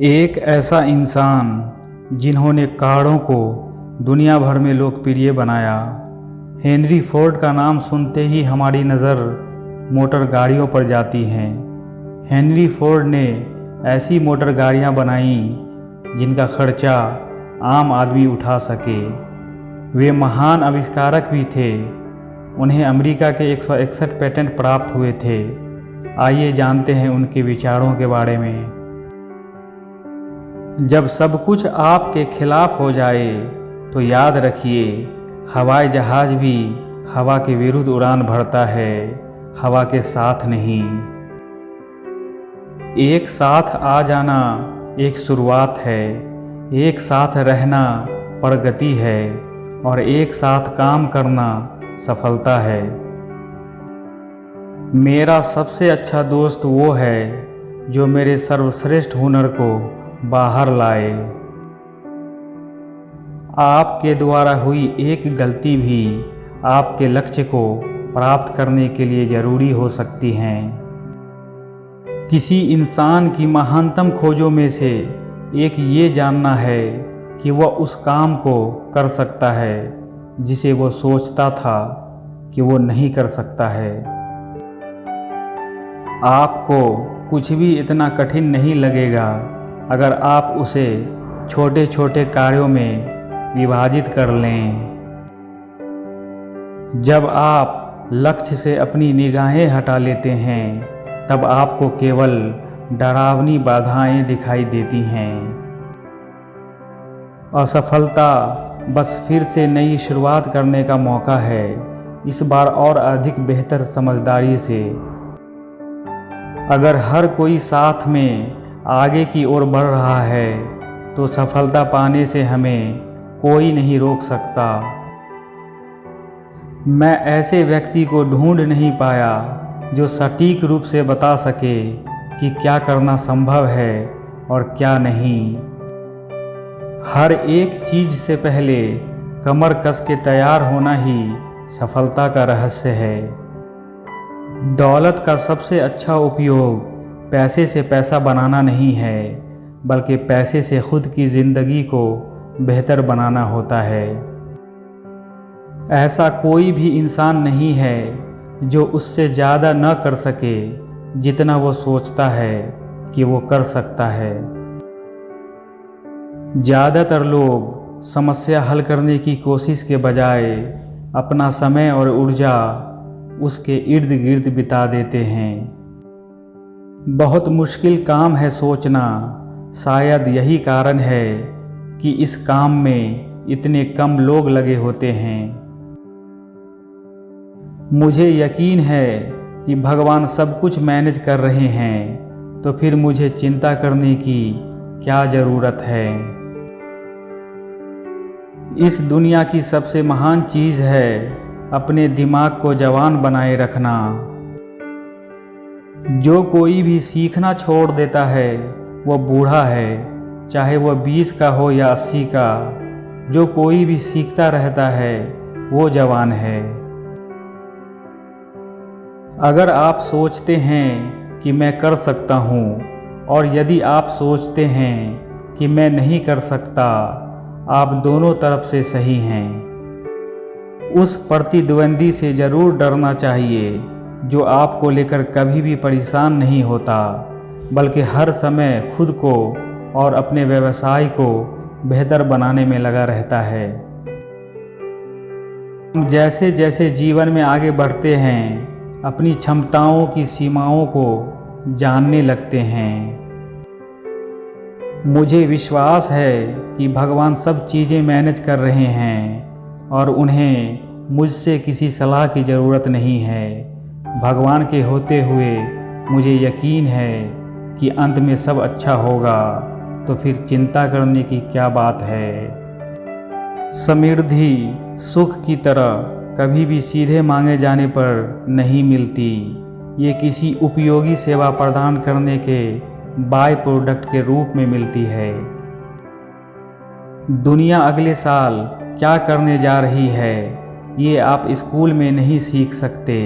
एक ऐसा इंसान जिन्होंने कारों को दुनिया भर में लोकप्रिय बनाया। हेनरी फोर्ड का नाम सुनते ही हमारी नज़र मोटर गाड़ियों पर जाती है। हेनरी फोर्ड ने ऐसी मोटर गाड़ियाँ बनाई जिनका खर्चा आम आदमी उठा सके। वे महान आविष्कारक भी थे। उन्हें अमेरिका के 161 पेटेंट प्राप्त हुए थे। आइए जानते हैं उनके विचारों के बारे में। जब सब कुछ आपके खिलाफ हो जाए तो याद रखिए, हवाई जहाज़ भी हवा के विरुद्ध उड़ान भरता है, हवा के साथ नहीं। एक साथ आ जाना एक शुरुआत है, एक साथ रहना प्रगति है और एक साथ काम करना सफलता है। मेरा सबसे अच्छा दोस्त वो है जो मेरे सर्वश्रेष्ठ हुनर को बाहर लाए। आपके द्वारा हुई एक गलती भी आपके लक्ष्य को प्राप्त करने के लिए ज़रूरी हो सकती है। किसी इंसान की महानतम खोजों में से एक ये जानना है कि वह उस काम को कर सकता है जिसे वो सोचता था कि वो नहीं कर सकता है। आपको कुछ भी इतना कठिन नहीं लगेगा अगर आप उसे छोटे छोटे कार्यों में विभाजित कर लें। जब आप लक्ष्य से अपनी निगाहें हटा लेते हैं तब आपको केवल डरावनी बाधाएं दिखाई देती हैं। असफलता बस फिर से नई शुरुआत करने का मौका है, इस बार और अधिक बेहतर समझदारी से। अगर हर कोई साथ में आगे की ओर बढ़ रहा है तो सफलता पाने से हमें कोई नहीं रोक सकता। मैं ऐसे व्यक्ति को ढूंढ नहीं पाया जो सटीक रूप से बता सके कि क्या करना संभव है और क्या नहीं। हर एक चीज़ से पहले कमर कस के तैयार होना ही सफलता का रहस्य है। दौलत का सबसे अच्छा उपयोग पैसे से पैसा बनाना नहीं है, बल्कि पैसे से खुद की ज़िंदगी को बेहतर बनाना होता है। ऐसा कोई भी इंसान नहीं है जो उससे ज़्यादा न कर सके जितना वो सोचता है कि वो कर सकता है। ज़्यादातर लोग समस्या हल करने की कोशिश के बजाय अपना समय और ऊर्जा उसके इर्द गिर्द बिता देते हैं। बहुत मुश्किल काम है सोचना, शायद यही कारण है कि इस काम में इतने कम लोग लगे होते हैं। मुझे यकीन है कि भगवान सब कुछ मैनेज कर रहे हैं, तो फिर मुझे चिंता करने की क्या ज़रूरत है। इस दुनिया की सबसे महान चीज़ है अपने दिमाग को जवान बनाए रखना। जो कोई भी सीखना छोड़ देता है वह बूढ़ा है, चाहे वह 20 का हो या 80 का। जो कोई भी सीखता रहता है वो जवान है। अगर आप सोचते हैं कि मैं कर सकता हूँ और यदि आप सोचते हैं कि मैं नहीं कर सकता, आप दोनों तरफ से सही हैं। उस प्रतिद्वंदी से ज़रूर डरना चाहिए जो आपको लेकर कभी भी परेशान नहीं होता, बल्कि हर समय खुद को और अपने व्यवसाय को बेहतर बनाने में लगा रहता है। हम जैसे जैसे जीवन में आगे बढ़ते हैं अपनी क्षमताओं की सीमाओं को जानने लगते हैं। मुझे विश्वास है कि भगवान सब चीज़ें मैनेज कर रहे हैं और उन्हें मुझसे किसी सलाह की ज़रूरत नहीं है। भगवान के होते हुए मुझे यकीन है कि अंत में सब अच्छा होगा, तो फिर चिंता करने की क्या बात है। समृद्धि सुख की तरह कभी भी सीधे मांगे जाने पर नहीं मिलती, ये किसी उपयोगी सेवा प्रदान करने के बाय प्रोडक्ट के रूप में मिलती है। दुनिया अगले साल क्या करने जा रही है ये आप स्कूल में नहीं सीख सकते।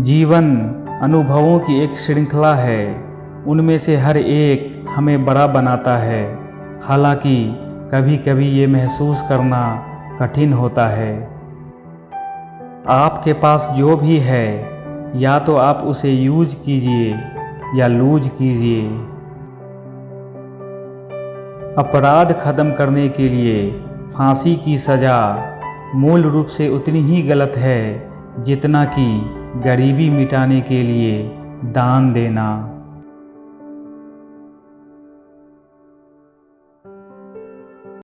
जीवन अनुभवों की एक श्रृंखला है उनमें से हर एक हमें बड़ा बनाता है। हालांकि कभी कभी ये महसूस करना कठिन होता है। आपके पास जो भी है, या तो आप उसे यूज कीजिए या लूज कीजिए। अपराध खत्म करने के लिए फांसी की सज़ा मूल रूप से उतनी ही गलत है जितना कि गरीबी मिटाने के लिए दान देना।